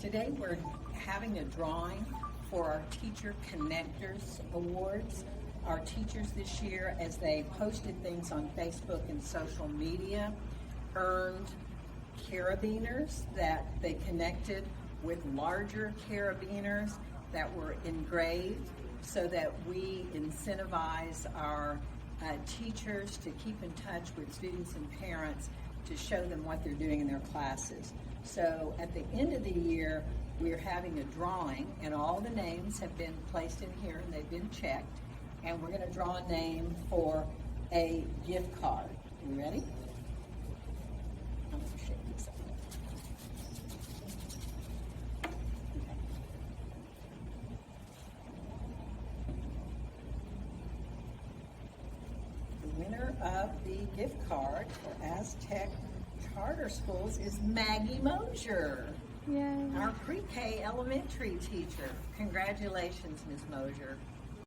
Today we're having a drawing for our Teacher Connectors Awards. Our teachers this year, as they posted things on Facebook and social media, earned carabiners that they connected with larger carabiners that were engraved so that we incentivize our teachers to keep in touch with students and parents to show them what they're doing in their classes. So at the end of the year, we're having a drawing, and all the names have been placed in here and they've been checked, and we're going to draw a name for a gift card. You ready? I'm going to shake this up. The winner of the gift card for ASTEC Charter Schools is Maggie Moser, Yay. our pre-K elementary teacher. Congratulations, Ms. Moser.